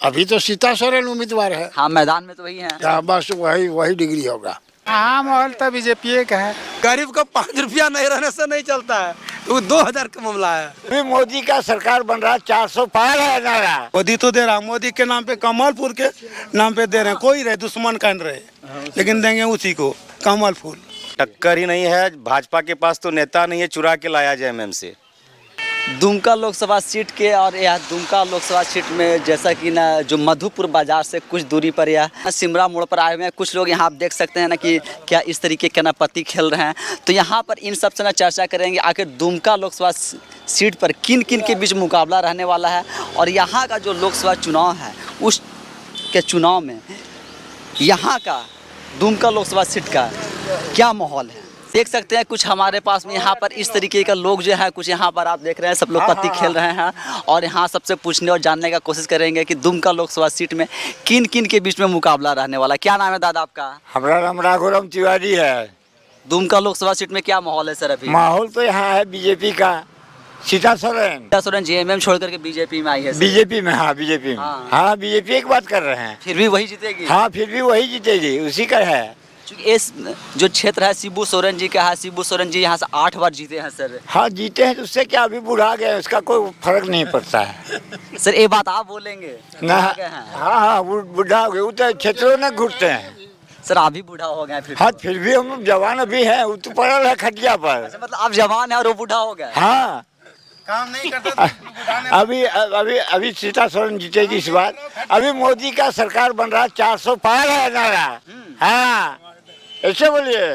अभी तो सीता सोरेन उम्मीदवार है। हाँ, मैदान में तो वही है। हाँ, बस वही डिग्री होगा। हाँ, माहौल तो बीजेपी का है। गरीब को 5 रुपया नहीं रहने से नहीं चलता है, वो 2000 का मामला है। अभी मोदी का सरकार बन रहा, 400 पार है नारा। मोदी तो दे रहा, मोदी के नाम पे कमल के नाम पे दे रहे हैं। कोई रहे दुश्मन कह रहे, लेकिन देंगे उसी को कमल फूल। टक्कर ही नहीं है, भाजपा के पास तो नेता नहीं है, चुरा के लाया जेएमएम से। दुमका लोकसभा सीट के और यह दुमका लोकसभा सीट में जैसा कि ना जो मधुपुर बाजार से कुछ दूरी पर या सिमरा मोड़ पर आए हुए हैं कुछ लोग, यहाँ आप देख सकते हैं ना कि क्या इस तरीके के ना पत्ती खेल रहे हैं। तो यहाँ पर इन सब से ना चर्चा करेंगे आखिर दुमका लोकसभा सीट पर किन किन के बीच मुकाबला रहने वाला है और यहाँ का जो लोकसभा चुनाव है उस के चुनाव में यहाँ का दुमका लोकसभा सीट का क्या माहौल है। देख सकते हैं कुछ हमारे पास में यहाँ पर इस तरीके का लोग जो है कुछ यहाँ पर आप देख रहे हैं सब लोग पत्ती खेल रहे हैं और यहाँ सबसे पूछने और जानने का कोशिश करेंगे कि दुमका लोकसभा सीट में किन किन के बीच में मुकाबला रहने वाला। क्या नाम है दादा आपका? हमारा नाम राघुराम तिवारी है। दुमका लोकसभा सीट में क्या माहौल है सर अभी? माहौल तो यहाँ है बीजेपी का, सीता सोरेन जेएमएम छोड़ करके बीजेपी में आई है। बीजेपी में। हाँ, बीजेपी में। हाँ, बीजेपी की बात कर रहे हैं। फिर भी वही जीतेगी? हाँ, फिर भी वही जीतेगी, उसी का है। इस जो क्षेत्र है शिबू सोरेन जी का है, शिबू सोरेन जी यहाँ से 8 बार जीते हैं सर। हाँ, जीते हैं तो उससे क्या, अभी बुढ़ा गए, उसका कोई फर्क नहीं पड़ता है। सर ये बात आप बोलेंगे ना? हाँ, वो बुढ़ा हो गए, वो तो क्षेत्रों में घुटते हैं। सर आप भी बूढ़ा हो गए फिर? हाँ, फिर भी हम जवान अभी हैं, वो तो पड़ल है खटिया पर। मतलब आप जवान है और वो बूढ़ा हो गए? हाँ, काम नहीं करता। अभी सीता सोरेन जीतेगी इस बार। अभी मोदी का सरकार बन रहा, 400 पार है नारा। हाँ, ऐसे बोलिए।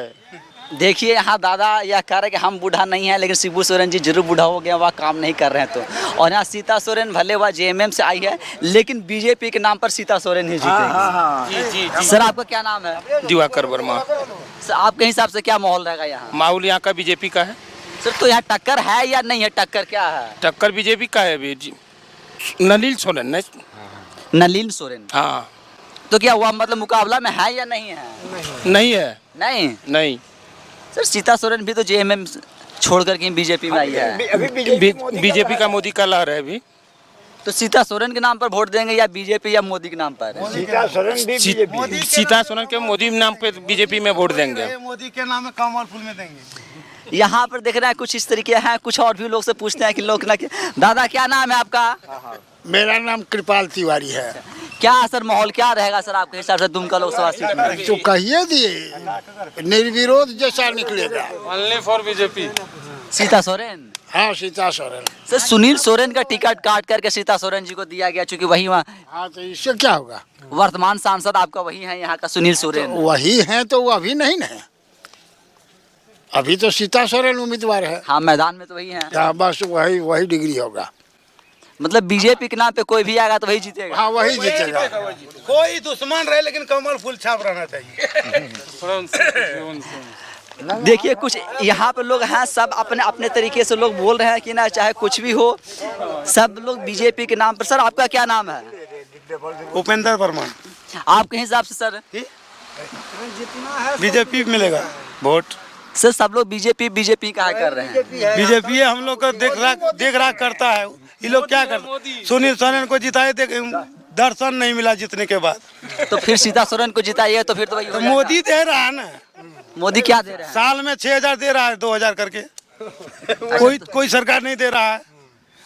देखिए यहाँ दादा यह कह रहे हैं कि हम बूढ़ा नहीं है लेकिन शिबू सोरेन जी जरूर बूढ़ा हो गए, वह काम नहीं कर रहे हैं तो। और यहाँ सीता सोरेन भले वह जेएमएम से आई है लेकिन बीजेपी के नाम पर सीता सोरेन ही जीतेगी। जी। सर आपका क्या नाम है? दिवाकर वर्मा। सर आपके हिसाब से क्या माहौल रहेगा यहाँ? माहौल यहाँ का बीजेपी का है। सर तो यहाँ टक्कर है या नहीं है? टक्कर क्या है? टक्कर बीजेपी का है अभी। नलिल सोरेन ने। नलिन सोरेन? हाँ। तो क्या हुआ, मतलब मुकाबला में है या नहीं है? नहीं है। नहीं सर, सीता सोरेन भी तो जेएमएम छोड़ करके बीजेपी में आई है। बीजेपी का मोदी का लहर है अभी। तो सीता सोरेन के नाम पर वोट देंगे या बीजेपी या मोदी के नाम पर? सीता सोरेन भी बीजेपी। सीता सोरेन के मोदी नाम पे बीजेपी में वोट देंगे। मोदी के नाम में कमल फूल में देंगे। यहाँ पर देख रहे हैं कुछ इस तरीके हैं, कुछ और भी लोग से पूछते हैं कि लोग ना दादा क्या नाम है आपका? मेरा नाम कृपाल तिवारी है। क्या सर माहौल क्या रहेगा सर आपके हिसाब से दुमका लोकसभा सीट में? तो कहिए दिए, निर्विरोध जैसा निकलेगा। Only for BJP. Sita Soren? हाँ, सीता सोरेन। सर सुनील सोरेन का टिकट काट करके सीता सोरेन जी को दिया गया क्योंकि वही वहाँ। हाँ, तो इससे क्या होगा? वर्तमान सांसद आपका वही है यहाँ का सुनील सोरेन। तो वही है तो वो अभी नहीं है, अभी तो सीता सोरेन उम्मीदवार है। हाँ, मैदान में तो वही है। हाँ, बस वही डिग्री होगा। मतलब बीजेपी के नाम पे कोई भी आएगा तो वही जीतेगा? हाँ, वही जीतेगा। कोई दुश्मन रहे लेकिन कमल फूल छाप रहना चाहिए। देखिए कुछ यहाँ पे लोग हैं, सब अपने अपने तरीके से लोग बोल रहे हैं कि ना चाहे कुछ भी हो सब लोग बीजेपी के नाम पर। सर आपका क्या नाम है? उपेंद्र वर्मा। आपके हिसाब से सर? बीजेपी मिलेगा वोट। सर सब लोग बीजेपी का कर रहे हैं। बीजेपी हम लोग का देख राख करता है। ये लोग क्या करते? सुनील सोरेन को जिताए, दर्शन नहीं मिला जीतने के बाद। तो फिर सीता सोरेन को जिताइए तो फिर तो वही मोदी दे रहा है ना। मोदी क्या दे रहा है? साल में 6000 दे रहा है, 2000 करके। कोई सरकार नहीं दे रहा है।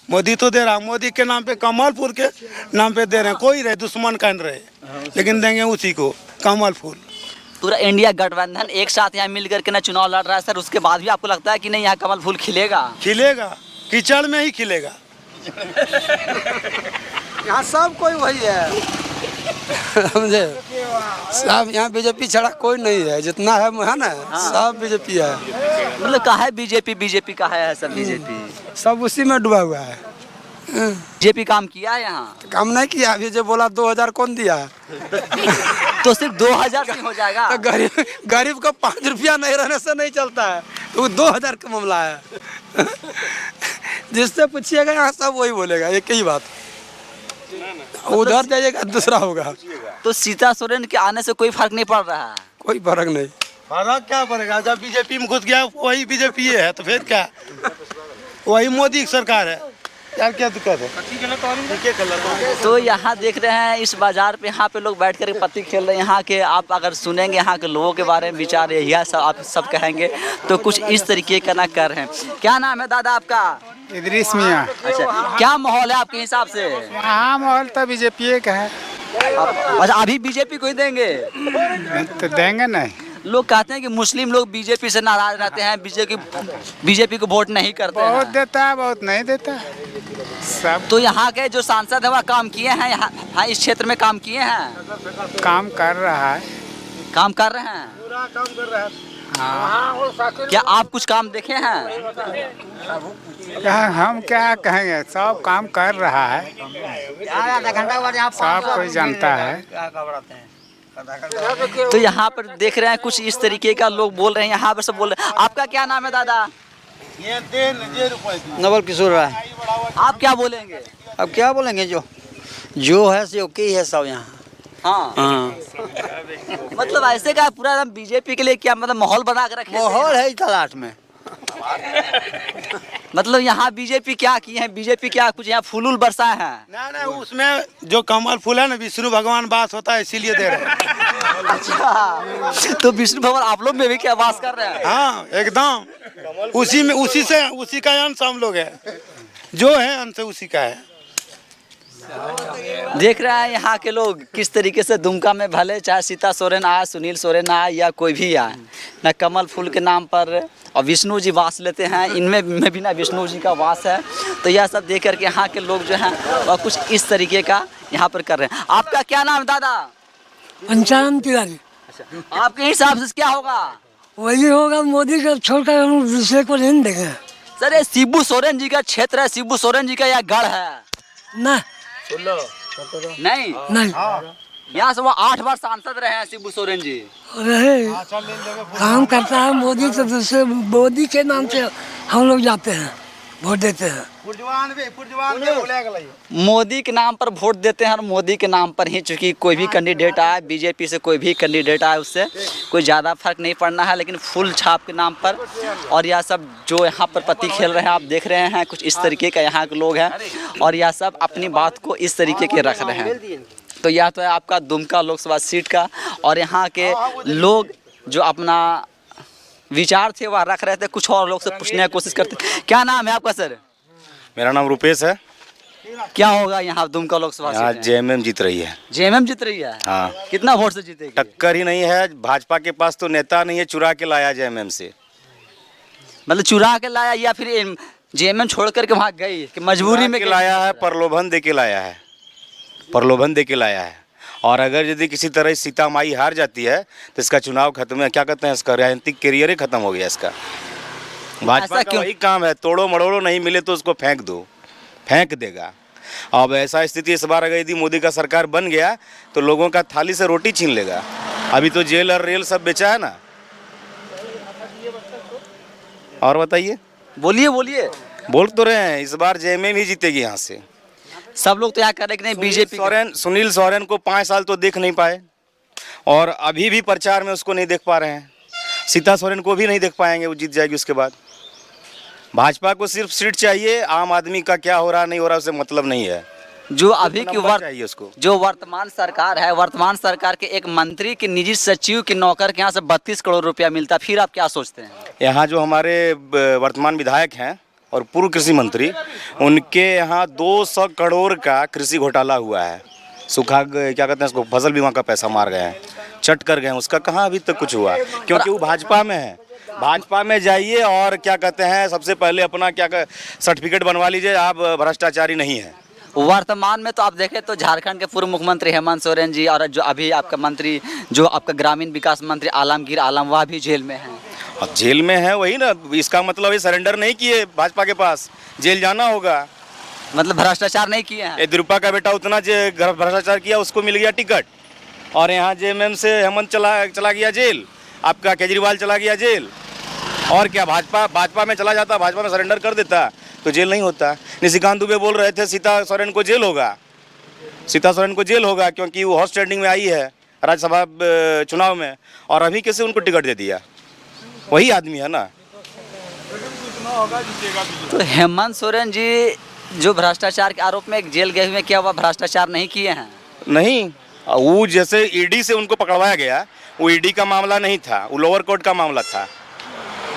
मोदी तो दे रहा है, मोदी के नाम पे कमल फूल के नाम पे दे रहे हैं। कोई रहे दुश्मन कह रहे, लेकिन देंगे उसी को कमल फूल। पूरा इंडिया गठबंधन एक साथ यहाँ मिल करके ना चुनाव लड़ रहा है सर, उसके बाद भी आपको लगता है कि नहीं यहाँ कमल फूल खिलेगा? खिलेगा, कीचड़ में ही खिलेगा। यहाँ सब कोई वही है, समझे? सब यहाँ बीजेपी छड़ा कोई नहीं है, जितना है ना सब बीजेपी है। मतलब कहा है बीजेपी का है सब बीजेपी, सब उसी में डूबा हुआ है। बीजेपी काम किया है यहाँ? काम नहीं किया। अभी जो बोला 2000 कौन दिया? तो सिर्फ 2000 से हो जाएगा? तो गरीब को 5 रुपया नहीं रहने से नहीं चलता है, तो वो 2000 का मामला है। जिससे पूछिएगा यहाँ सब वही बोलेगा, एक ही बात। उधर जाइएगा दूसरा होगा। तो सीता सोरेन के आने से कोई फर्क नहीं पड़ रहा है? कोई फर्क नहीं। फर्क क्या पड़ेगा? जब बीजेपी में घुस गया वही बीजेपी है तो फिर क्या? वही मोदी की सरकार है। यार क्या दिक्कत है? तो यहाँ देख रहे हैं इस बाजार पे, यहाँ पे लोग बैठ कर पत्ती खेल रहे हैं। यहाँ के आप अगर सुनेंगे यहाँ के लोगों के बारे में विचार यह सब आप सब कहेंगे तो कुछ इस तरीके का ना कर रहे हैं। क्या नाम है दादा आपका? इदरीस मियाँ। अच्छा, क्या माहौल है आपके हिसाब से? हाँ, माहौल तो बीजेपी का है। अच्छा, अभी बीजेपी को ही देंगे? तो देंगे नहीं। लोग कहते हैं कि मुस्लिम लोग बीजेपी से नाराज रहते हैं, बीजेपी को वोट नहीं करते हैं। बहुत देता है, बहुत नहीं देता सब। तो यहाँ के जो सांसद है वह काम किए हैं, यहाँ इस क्षेत्र में काम किए हैं? काम कर रहा है। काम कर रहे हैं? हाँ। क्या आप कुछ काम देखे हैं? हम क्या कहेंगे, सब काम कर रहा है, सब कोई जानता है। तो यहाँ पर देख रहे हैं कुछ इस तरीके का लोग बोल रहे हैं, यहाँ पर सब बोल रहे हैं। आपका क्या नाम है दादा? नवल किशोर राय। आप क्या बोलेंगे? अब क्या बोलेंगे, जो है सो की है सब यहाँ। हाँ, हाँ, मतलब ऐसे का पूरा एकदम बीजेपी के लिए क्या मतलब माहौल बना के रखे? माहौल है तलाश में। मतलब यहाँ बीजेपी क्या की है? बीजेपी क्या कुछ यहाँ फूल बरसाए हैं? ना उसमें जो कमल फूल है ना, विष्णु भगवान वास होता है, इसीलिए दे रहे हैं। अच्छा, तो विष्णु भगवान आप लोग में भी क्या वास कर रहे हैं? हाँ एकदम, उसी का अंश हम लोग है, जो है अंश उसी का है। देख रहे हैं यहाँ के लोग किस तरीके से दुमका में भले चाहे सीता सोरेन आए, सुनील सोरेन आए या कोई भी आए, न कमल फूल के नाम पर और विष्णु जी वास लेते हैं, इनमें भी ना विष्णु जी का वास है। तो यह सब देख करके यहाँ के लोग जो हैं वह कुछ इस तरीके का यहाँ पर कर रहे हैं। आपका क्या नाम है दादा? पंचानन तिवारी। आपके हिसाब से क्या होगा? वही होगा, मोदी का छोड़कर हम दूसरे को नहीं देंगे। सर ये शिबू सोरेन जी का क्षेत्र है, शिबू सोरेन जी का यह गढ़ है ना, नहीं? नहीं यहाँ से वो 8 बार सांसद रहे हैं शिबू सोरेन जी। रहे काम करता है मोदी, तो दूसरे मोदी के नाम से हम लोग जाते हैं, वोट देते हैं। मोदी के नाम पर वोट देते हैं और मोदी के नाम पर ही, चूंकि कोई भी कैंडिडेट आए, बीजेपी से कोई भी कैंडिडेट आए, उससे कोई ज़्यादा फर्क नहीं पड़ना है, लेकिन फुल छाप के नाम पर। और यह सब जो यहाँ पर पत्ती खेल रहे हैं आप देख रहे हैं, कुछ इस तरीके का यहाँ के लोग हैं और यह सब अपनी बात को इस तरीके के रख रहे हैं। तो यह तो है आपका दुमका लोकसभा सीट का, और यहाँ के लोग जो अपना विचार थे वह रख रहे थे, कुछ और लोग से पूछने की कोशिश करते। क्या नाम है आपका सर? मेरा नाम रुपेश है। क्या होगा यहाँ दुमका लोकसभा यहाँ सीट? जेएमएम जीत रही है। जेएमएम जीत रही है? हाँ। कितना वोट से जीतेगी? टक्कर ही नहीं है, भाजपा के पास तो नेता नहीं है, चुरा के लाया जेएमएम से। मतलब चुरा के लाया या फिर जेएमएम छोड़ करके वहाँ गई कि मजबूरी में लाया है? प्रलोभन दे के लाया है, प्रलोभन दे के लाया है। और अगर यदि किसी तरह सीता माई हार जाती है तो इसका चुनाव खत्म है, क्या कहते हैं, इसका राजनीतिक करियर ही खत्म हो गया इसका। भाजपा का वही काम है, तोड़ो मड़ोड़ो, नहीं मिले तो उसको फेंक दो, फेंक देगा। अब ऐसा स्थिति इस बार अगर यदि मोदी का सरकार बन गया तो लोगों का थाली से रोटी छीन लेगा। अभी तो जेल और रेल सब बेचा है ना। और बताइए, बोलिए बोलिए। बोल तो रहे हैं इस बार जेएमएम ही जीतेगी यहाँ से। सब लोग तो यहाँ कर रहे कि नहीं बीजेपी। सुनील सोरेन को 5 साल तो देख नहीं पाए और अभी भी प्रचार में उसको नहीं देख पा रहे हैं। सीता सोरेन को भी नहीं देख पाएंगे, वो जीत जाएगी उसके बाद। भाजपा को सिर्फ सीट चाहिए, आम आदमी का क्या हो रहा नहीं हो रहा उससे मतलब नहीं है। जो अभी की चाहिए उसको। जो वर्तमान सरकार है, वर्तमान सरकार के एक मंत्री के निजी सचिव के नौकर के यहाँ से 32 करोड़ रुपया मिलता, फिर आप क्या सोचते हैं? यहाँ जो हमारे वर्तमान विधायक हैं और पूर्व कृषि मंत्री, उनके यहाँ 200 करोड़ का कृषि घोटाला हुआ है। सूखा क्या कहते हैं उसको, फसल बीमा का पैसा मार गए हैं, चट कर गए हैं, उसका कहाँ अभी तक कुछ हुआ, क्योंकि वो भाजपा में है। भाजपा में जाइए और क्या कहते हैं, सबसे पहले अपना सर्टिफिकेट बनवा लीजिए, आप भ्रष्टाचारी नहीं है। वर्तमान में तो आप देखें तो झारखंड के पूर्व मुख्यमंत्री हेमंत सोरेन जी और जो अभी आपका मंत्री, जो आपका ग्रामीण विकास मंत्री आलमगीर आलम, वह भी जेल में हैं। अब जेल में है, वही ना, इसका मतलब ये सरेंडर नहीं किए भाजपा के पास, जेल जाना होगा। मतलब भ्रष्टाचार नहीं किए हैं। येदियुरप्पा का बेटा उतना भ्रष्टाचार किया, उसको मिल गया टिकट, और यहाँ जेएमएम से हेमंत चला गया जेल, आपका केजरीवाल चला गया जेल। और क्या, भाजपा में चला जाता, भाजपा में सरेंडर कर देता तो जेल नहीं होता। निशिकांत दुबे बोल रहे थे सीता सोरेन को जेल होगा, सीता सोरेन को जेल होगा क्योंकि वो हॉट स्टैंडिंग में आई है राज्यसभा चुनाव में, और अभी कैसे उनको टिकट दे दिया? वही आदमी है ना। तो हेमंत सोरेन जी जो भ्रष्टाचार के आरोप में जेल गए हुए, क्या वह भ्रष्टाचार नहीं किए हैं? नहीं, वो जैसे ईडी से उनको पकड़वाया गया, वो ईडी का मामला नहीं था, वो लोअर कोर्ट का मामला था,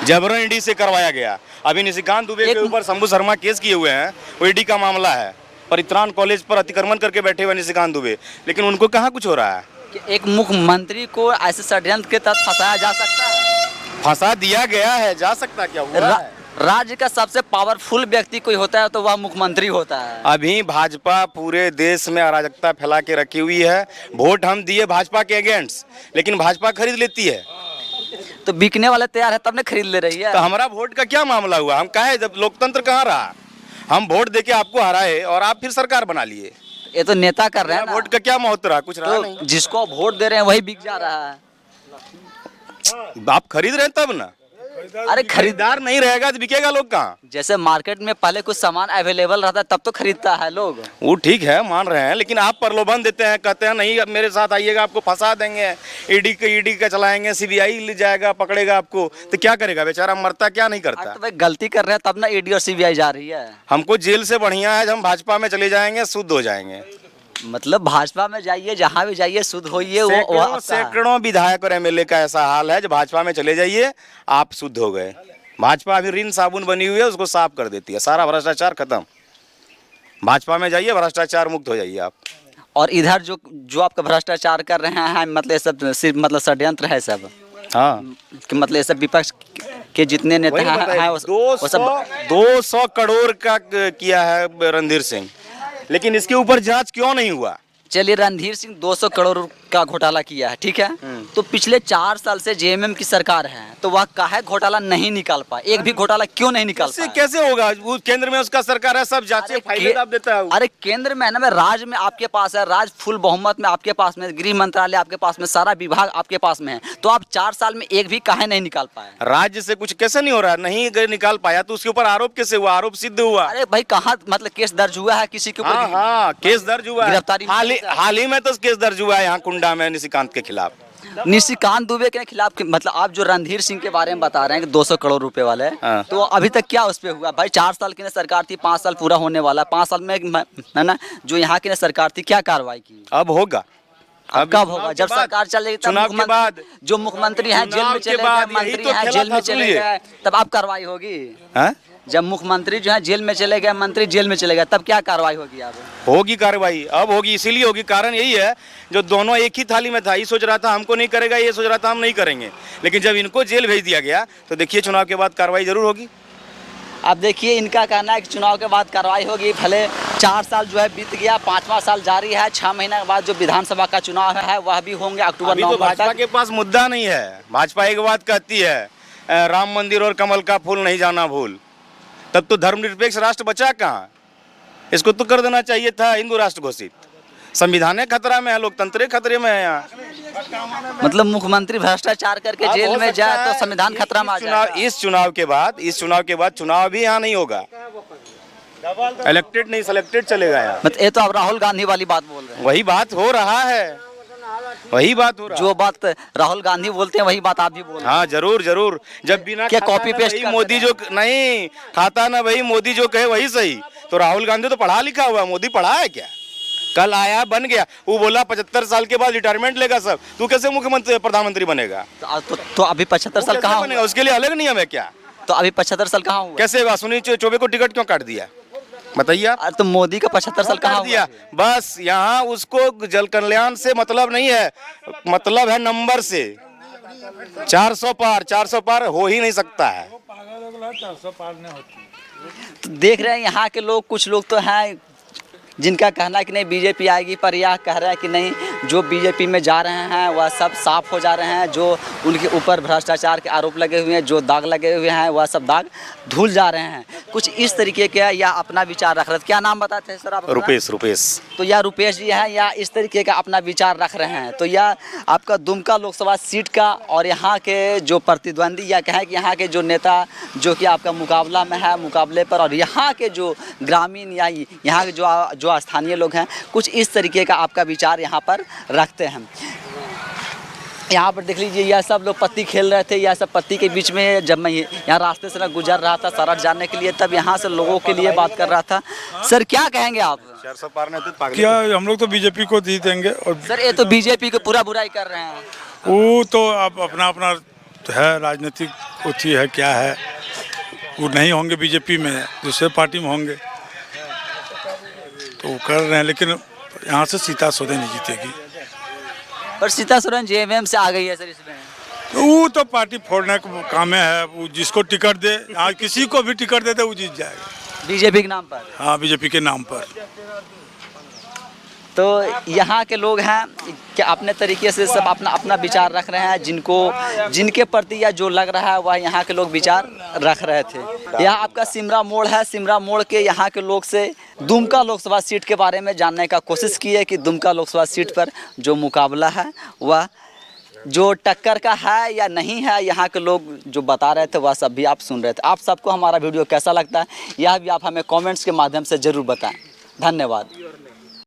जबरन ईडी से करवाया गया। अभी निशिकांत दुबे के ऊपर शंभू शर्मा केस किए हुए हैं, वो ईडी का मामला है। परित्राण कॉलेज पर अतिक्रमण करके बैठे हुए निशिकांत दुबे, लेकिन उनको कहाँ कुछ हो रहा है। कि एक मुख्यमंत्री को ऐसे षड्यंत्र के तहत फंसाया जा सकता है? फंसा दिया गया है, जा सकता क्या हुआ है? राज्य का सबसे पावरफुल व्यक्ति कोई होता है तो वह मुख्यमंत्री होता है। अभी भाजपा पूरे देश में अराजकता फैला के रखी हुई है। वोट हम दिए भाजपा के अगेंस्ट, लेकिन भाजपा खरीद लेती है। तो बिकने वाले तैयार है तब ने खरीद ले रही है। तो हमारा वोट का क्या मामला हुआ? हम कहे जब लोकतंत्र कहाँ रहा? हम वोट देके आपको हराए और आप फिर सरकार बना लिए। ये तो नेता कर रहे हैं ना। वोट का क्या महत्व रहा? कुछ रहा तो नहीं। जिसको वोट दे रहे हैं वही बिक जा रहा है। आप खरीद रहे हैं तब ना। अरे खरीदार नहीं रहेगा तो बिकेगा लोग कहाँ? जैसे मार्केट में पहले कुछ सामान अवेलेबल रहता है तब तो खरीदता है लोग। वो ठीक है, मान रहे हैं, लेकिन आप प्रलोभन देते हैं, कहते हैं नहीं अब मेरे साथ आइएगा, आपको फंसा देंगे, ईडी का चलाएंगे, सीबीआई ले जाएगा, पकड़ेगा आपको, तो क्या करेगा बेचारा? मरता क्या नहीं करता? तो भाई गलती कर रहे हैं तब ना ईडी और सीबीआई जा रही है। हमको जेल से बढ़िया है हम भाजपा में चले जाएंगे, शुद्ध हो जाएंगे। मतलब भाजपा में जाइए, जहाँ भी जाइए, शुद्ध होइए। वो सैकड़ों विधायक और एमएलए का ऐसा हाल है, जब भाजपा में चले जाइए आप शुद्ध हो गए। भाजपा अभी रिन साबुन बनी हुई है, उसको साफ कर देती है, सारा भ्रष्टाचार खत्म। भाजपा में जाइए, भ्रष्टाचार मुक्त हो जाइए आप। और इधर जो आपका भ्रष्टाचार कर रहे हैं, मतलब ये सब सिर्फ मतलब षड्यंत्र है सब। हाँ, कि मतलब ये सब विपक्ष के जितने नेता हैं वो सब 200 करोड़ का किया है रणधीर सिंह, लेकिन इसके ऊपर जांच क्यों नहीं हुआ? चलिए, रणधीर सिंह 200 करोड़ का घोटाला किया है, ठीक है। तो पिछले 4 साल से जेएमएम की सरकार है, तो वह काहे घोटाला नहीं निकाल पाए? एक भी घोटाला क्यों नहीं निकाल पाए? कैसे होगा? वो केंद्र में उसका सरकार है, सब जांचें फाइलें दाब देता है। अरे केंद्र में है ना, राज्य में आपके पास है, राज्य फुल बहुमत में आपके पास में, गृह मंत्रालय आपके पास में, सारा विभाग आपके पास में है, तो आप 4 साल में एक भी काहे नहीं निकाल पाए? राज्य से कुछ कैसे नहीं हो रहा? नहीं निकाल पाया तो उसके ऊपर आरोप कैसे हुआ? आरोप सिद्ध हुआ। अरे भाई कहाँ मतलब केस दर्ज हुआ है किसी के ऊपर? हाँ, केस दर्ज हुआ है। गिरफ्तारी हाल ही में तो केस दर्ज हुआ है यहाँ कुंडा में निशिकांत के खिलाफ। निशिकांत दुबे के खिलाफ? मतलब आप जो रणधीर सिंह के बारे में बता रहे हैं कि 200 करोड़ रुपए वाले, हाँ। तो अभी तक क्या उस पे हुआ भाई? 4 साल की सरकार थी, 5 साल पूरा होने वाला, 5 साल में है ना जो यहाँ की सरकार थी, क्या कार्रवाई की? अब होगा। अब कब होगा? जब सरकार चलेगी, चुनाव के बाद, जो मुख्यमंत्री हैं जेल में चले गए, मंत्री हैं जेल में चले गए, तब आप कार्रवाई होगी? जब मुख्यमंत्री जो है जेल में चले गए, मंत्री जेल में चले गए, तब क्या कार्रवाई होगी? अब होगी कार्रवाई, अब होगी। इसीलिए होगी, कारण यही है जो दोनों एक ही थाली में था। ये सोच रहा था हमको नहीं करेगा, ये सोच रहा था हम नहीं करेंगे, लेकिन जब इनको जेल भेज दिया गया तो देखिए चुनाव के बाद कार्रवाई जरूर होगी। अब देखिए, इनका कहना है कि चुनाव के बाद कार्रवाई होगी। भले 4 साल जो है बीत गया, 5वां साल जारी है, 6 महीने के बाद जो विधानसभा का चुनाव है वह भी होंगे अक्टूबर नवंबर तक। भाजपा के पास मुद्दा नहीं है। भाजपा एक बात कहती है, राम मंदिर और कमल का फूल नहीं जाना भूल। तब तो धर्मनिरपेक्ष राष्ट्र बचा कहाँ? इसको तो कर देना चाहिए था हिंदू राष्ट्र घोषित। संविधान खतरा में है, लोकतंत्र खतरे में है यहाँ। मतलब मुख्यमंत्री भ्रष्टाचार करके जेल में जाए तो संविधान खतरा में आ जाए। इस चुनाव के बाद चुनाव भी यहाँ नहीं होगा। इलेक्टेड नहीं सिलेक्टेड चलेगा यहाँ। मतलब ये तो आप राहुल गांधी वाली बात बोल रहे हैं। वही बात हो रहा है, वही बात हो रहा है। जो बात राहुल गांधी बोलते हैं वही बात आप भी बोल रहे हैं। हाँ, जरूर जरूर। जब बिना क्या कॉपी पेस्ट मोदी जो नहीं खाता ना भाई, मोदी जो कहे वही सही। तो राहुल गांधी तो पढ़ा लिखा हुआ, मोदी पढ़ा है क्या? कल आया बन गया, वो बोला 75 साल के बाद रिटायरमेंट लेगा सब। तू कैसे मुख्यमंत्री प्रधानमंत्री बनेगा? तो अभी 75 साल कहाँ बनेगा? उसके लिए अलग नियम है क्या? तो अभी 75 साल कहाँ हुआ? कैसे हुआ? सुनील चौबे को टिकट क्यों काट दिया बताइए आप? तो मोदी का 75 साल कहाँ दिया? बस यहाँ उसको जल कल्याण से मतलब नहीं है, मतलब है नंबर से। 400 पार हो ही नहीं सकता है। तो देख रहे हैं यहाँ के लोग, कुछ लोग तो हैं जिनका कहना है कि नहीं बीजेपी आएगी, पर यह कह रहा है कि नहीं, जो बीजेपी में जा रहे हैं वह सब साफ हो जा रहे हैं। जो उनके ऊपर भ्रष्टाचार के आरोप लगे हुए हैं, जो दाग लगे हुए हैं, वह सब दाग धुल जा रहे हैं। कुछ इस तरीके के या अपना विचार रख रहे थे। क्या नाम बताते हैं सर आप? रुपेश। तो यह रुपेश जी हैं, या इस तरीके का अपना विचार रख रहे हैं। तो यह आपका दुमका लोकसभा सीट का और यहाँ के जो प्रतिद्वंदी या कहें कि यहाँ के जो नेता जो कि आपका मुकाबला में है, मुकाबले पर, और यहाँ के जो ग्रामीण या यहाँ के जो स्थानीय लोग हैं, कुछ इस तरीके का आपका विचार यहाँ पर रखते हैं। यहाँ पर देख लीजिए, यह सब लोग पत्ती खेल रहे थे। यह सब पत्ती के बीच में जब मैं यहाँ रास्ते से ना गुजर रहा था सड़क जाने के लिए, तब यहाँ से लोगों के लिए बात कर रहा था। सर क्या कहेंगे आप? 400 पार नहीं तो क्या हम लोग तो बीजेपी को दी देंगे। और सर ये तो बीजेपी को पूरा बुराई कर रहे हैं। वो तो अब अपना अपना है, राजनीतिक होती है क्या है, वो नहीं होंगे बीजेपी में, दूसरे पार्टी में होंगे तो वो कर रहे हैं। लेकिन यहाँ से सीता सोरेन नहीं जीतेगी। पर सीता सोरेन जेएमएम से आ गई है सर इसमें। वो तो पार्टी फोड़ने का काम है, वो जिसको टिकट दे, यहाँ किसी को भी टिकट दे दे वो जीत जाएगा बीजेपी के नाम पर। हाँ, बीजेपी के नाम पर। तो यहाँ के लोग हैं कि अपने तरीके से सब अपना अपना विचार रख रहे हैं, जिनके प्रति या जो लग रहा है वह यहाँ के लोग विचार रख रहे थे। यह आपका सिमरा मोड़ है। सिमरा मोड़ के यहाँ के लोग से दुमका लोकसभा सीट के बारे में जानने का कोशिश की है कि दुमका लोकसभा सीट पर जो मुकाबला है वह जो टक्कर का है या नहीं है। यहाँ के लोग जो बता रहे थे वह सब भी आप सुन रहे थे। आप सबको हमारा वीडियो कैसा लगता है यह भी आप हमें कमेंट्स के माध्यम से ज़रूर बताएं। धन्यवाद।